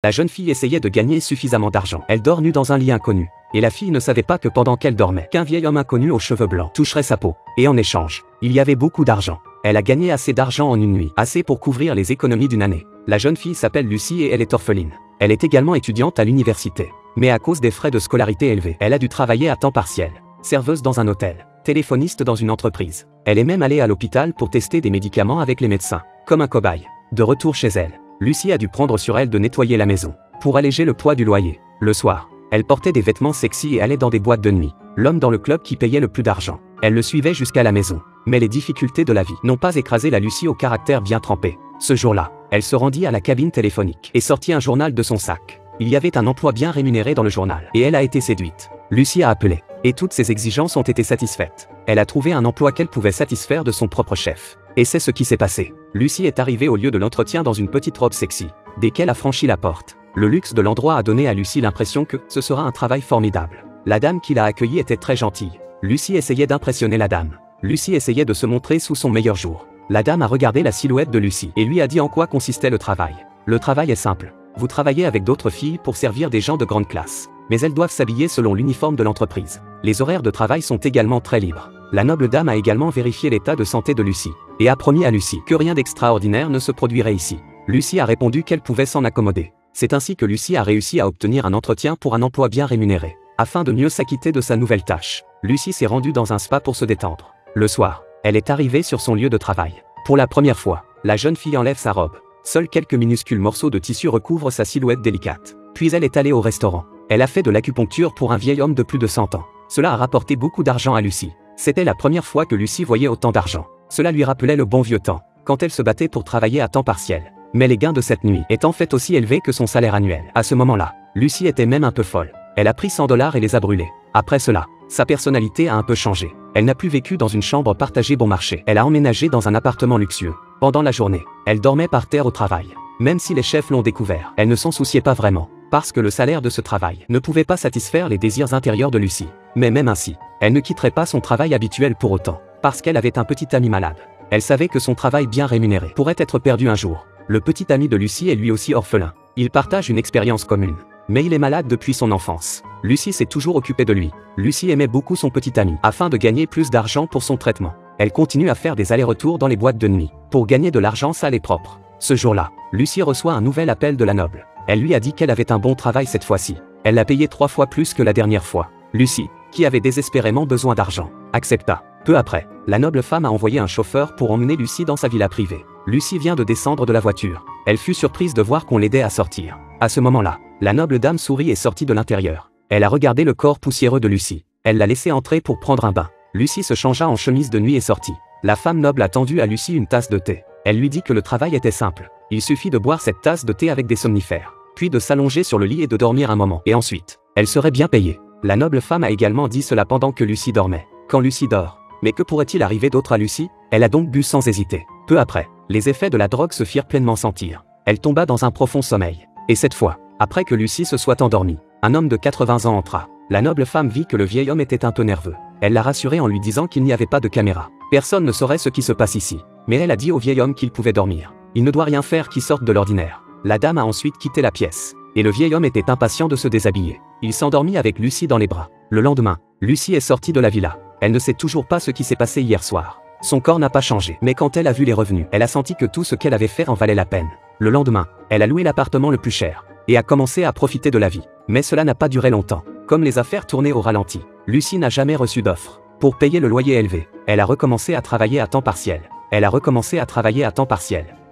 La jeune fille essayait de gagner suffisamment d'argent. Elle dort nue dans un lit inconnu. Et la fille ne savait pas que pendant qu'elle dormait, qu'un vieil homme inconnu aux cheveux blancs toucherait sa peau. Et en échange, il y avait beaucoup d'argent. Elle a gagné assez d'argent en une nuit, assez pour couvrir les économies d'une année. La jeune fille s'appelle Lucie et elle est orpheline. Elle est également étudiante à l'université. Mais à cause des frais de scolarité élevés, elle a dû travailler à temps partiel. Serveuse dans un hôtel, téléphoniste dans une entreprise. Elle est même allée à l'hôpital pour tester des médicaments avec les médecins, comme un cobaye. De retour chez elle, Lucie a dû prendre sur elle de nettoyer la maison, pour alléger le poids du loyer. Le soir, elle portait des vêtements sexy et allait dans des boîtes de nuit. L'homme dans le club qui payait le plus d'argent. Elle le suivait jusqu'à la maison. Mais les difficultés de la vie n'ont pas écrasé la Lucie au caractère bien trempé. Ce jour-là, elle se rendit à la cabine téléphonique et sortit un journal de son sac. Il y avait un emploi bien rémunéré dans le journal et elle a été séduite. Lucie a appelé et toutes ses exigences ont été satisfaites. Elle a trouvé un emploi qu'elle pouvait satisfaire de son propre chef. Et c'est ce qui s'est passé. Lucie est arrivée au lieu de l'entretien dans une petite robe sexy. Dès qu'elle a franchi la porte, le luxe de l'endroit a donné à Lucie l'impression que ce sera un travail formidable. La dame qui l'a accueillie était très gentille. Lucie essayait d'impressionner la dame. Lucie essayait de se montrer sous son meilleur jour. La dame a regardé la silhouette de Lucie et lui a dit en quoi consistait le travail. Le travail est simple. Vous travaillez avec d'autres filles pour servir des gens de grande classe. Mais elles doivent s'habiller selon l'uniforme de l'entreprise. Les horaires de travail sont également très libres. La noble dame a également vérifié l'état de santé de Lucie et a promis à Lucie que rien d'extraordinaire ne se produirait ici. Lucie a répondu qu'elle pouvait s'en accommoder. C'est ainsi que Lucie a réussi à obtenir un entretien pour un emploi bien rémunéré. Afin de mieux s'acquitter de sa nouvelle tâche, Lucie s'est rendue dans un spa pour se détendre. Le soir, elle est arrivée sur son lieu de travail. Pour la première fois, la jeune fille enlève sa robe. Seuls quelques minuscules morceaux de tissu recouvrent sa silhouette délicate. Puis elle est allée au restaurant. Elle a fait de l'acupuncture pour un vieil homme de plus de 100 ans. Cela a rapporté beaucoup d'argent à Lucie. C'était la première fois que Lucie voyait autant d'argent. Cela lui rappelait le bon vieux temps, quand elle se battait pour travailler à temps partiel. Mais les gains de cette nuit étaient en fait aussi élevés que son salaire annuel. À ce moment-là, Lucie était même un peu folle. Elle a pris 100 $ et les a brûlés. Après cela, sa personnalité a un peu changé. Elle n'a plus vécu dans une chambre partagée bon marché. Elle a emménagé dans un appartement luxueux. Pendant la journée, elle dormait par terre au travail. Même si les chefs l'ont découvert, elle ne s'en souciait pas vraiment, parce que le salaire de ce travail ne pouvait pas satisfaire les désirs intérieurs de Lucie. Mais même ainsi, elle ne quitterait pas son travail habituel pour autant, parce qu'elle avait un petit ami malade. Elle savait que son travail bien rémunéré pourrait être perdu un jour. Le petit ami de Lucie est lui aussi orphelin. Ils partagent une expérience commune. Mais il est malade depuis son enfance. Lucie s'est toujours occupée de lui. Lucie aimait beaucoup son petit ami, afin de gagner plus d'argent pour son traitement. Elle continue à faire des allers-retours dans les boîtes de nuit, pour gagner de l'argent sale et propre. Ce jour-là, Lucie reçoit un nouvel appel de la noble. Elle lui a dit qu'elle avait un bon travail cette fois-ci. Elle l'a payé 3 fois plus que la dernière fois. Lucie, qui avait désespérément besoin d'argent, accepta. Peu après, la noble femme a envoyé un chauffeur pour emmener Lucie dans sa villa privée. Lucie vient de descendre de la voiture. Elle fut surprise de voir qu'on l'aidait à sortir. À ce moment-là, la noble dame sourit et sortit de l'intérieur. Elle a regardé le corps poussiéreux de Lucie. Elle l'a laissé entrer pour prendre un bain. Lucie se changea en chemise de nuit et sortit. La femme noble a tendu à Lucie une tasse de thé. Elle lui dit que le travail était simple. Il suffit de boire cette tasse de thé avec des somnifères, puis de s'allonger sur le lit et de dormir un moment. Et ensuite, elle serait bien payée. La noble femme a également dit cela pendant que Lucie dormait. Quand Lucie dort, mais que pourrait-il arriver d'autre à Lucie? Elle a donc bu sans hésiter. Peu après, les effets de la drogue se firent pleinement sentir. Elle tomba dans un profond sommeil. Et cette fois, après que Lucie se soit endormie, un homme de 80 ans entra. La noble femme vit que le vieil homme était un peu nerveux. Elle l'a rassuré en lui disant qu'il n'y avait pas de caméra. Personne ne saurait ce qui se passe ici. Mais elle a dit au vieil homme qu'il pouvait dormir. Il ne doit rien faire qui sorte de l'ordinaire. La dame a ensuite quitté la pièce. Et le vieil homme était impatient de se déshabiller. Il s'endormit avec Lucie dans les bras. Le lendemain, Lucie est sortie de la villa. Elle ne sait toujours pas ce qui s'est passé hier soir. Son corps n'a pas changé. Mais quand elle a vu les revenus, elle a senti que tout ce qu'elle avait fait en valait la peine. Le lendemain, elle a loué l'appartement le plus cher. Et a commencé à profiter de la vie. Mais cela n'a pas duré longtemps. Comme les affaires tournaient au ralenti, Lucie n'a jamais reçu d'offre. Pour payer le loyer élevé, elle a recommencé à travailler à temps partiel.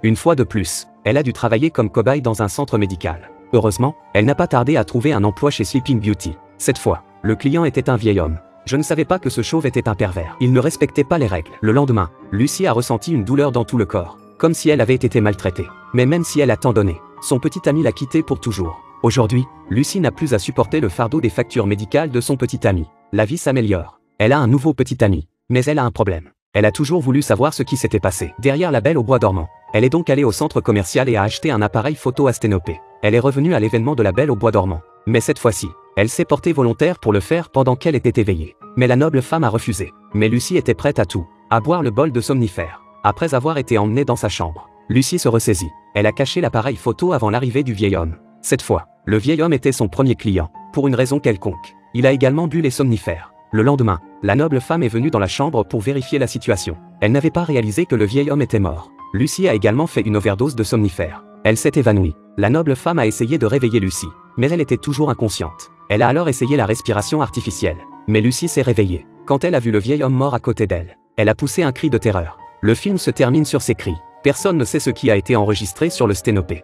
Une fois de plus, elle a dû travailler comme cobaye dans un centre médical. Heureusement, elle n'a pas tardé à trouver un emploi chez Sleeping Beauty. Cette fois, le client était un vieil homme. Je ne savais pas que ce chauve était un pervers. Il ne respectait pas les règles. Le lendemain, Lucie a ressenti une douleur dans tout le corps, comme si elle avait été maltraitée. Mais même si elle a tant donné, son petit ami l'a quittée pour toujours. Aujourd'hui, Lucie n'a plus à supporter le fardeau des factures médicales de son petit ami. La vie s'améliore. Elle a un nouveau petit ami. Mais elle a un problème. Elle a toujours voulu savoir ce qui s'était passé derrière la Belle au bois dormant. Elle est donc allée au centre commercial et a acheté un appareil photo asténopé. Elle est revenue à l'événement de la Belle au bois dormant. Mais cette fois-ci, elle s'est portée volontaire pour le faire pendant qu'elle était éveillée. Mais la noble femme a refusé. Mais Lucie était prête à tout, à boire le bol de somnifère. Après avoir été emmenée dans sa chambre, Lucie se ressaisit. Elle a caché l'appareil photo avant l'arrivée du vieil homme. Cette fois, le vieil homme était son premier client, pour une raison quelconque. Il a également bu les somnifères. Le lendemain, la noble femme est venue dans la chambre pour vérifier la situation. Elle n'avait pas réalisé que le vieil homme était mort. Lucie a également fait une overdose de somnifères. Elle s'est évanouie. La noble femme a essayé de réveiller Lucie, mais elle était toujours inconsciente. Elle a alors essayé la respiration artificielle. Mais Lucie s'est réveillée. Quand elle a vu le vieil homme mort à côté d'elle, elle a poussé un cri de terreur. Le film se termine sur ces cris. Personne ne sait ce qui a été enregistré sur le sténopé.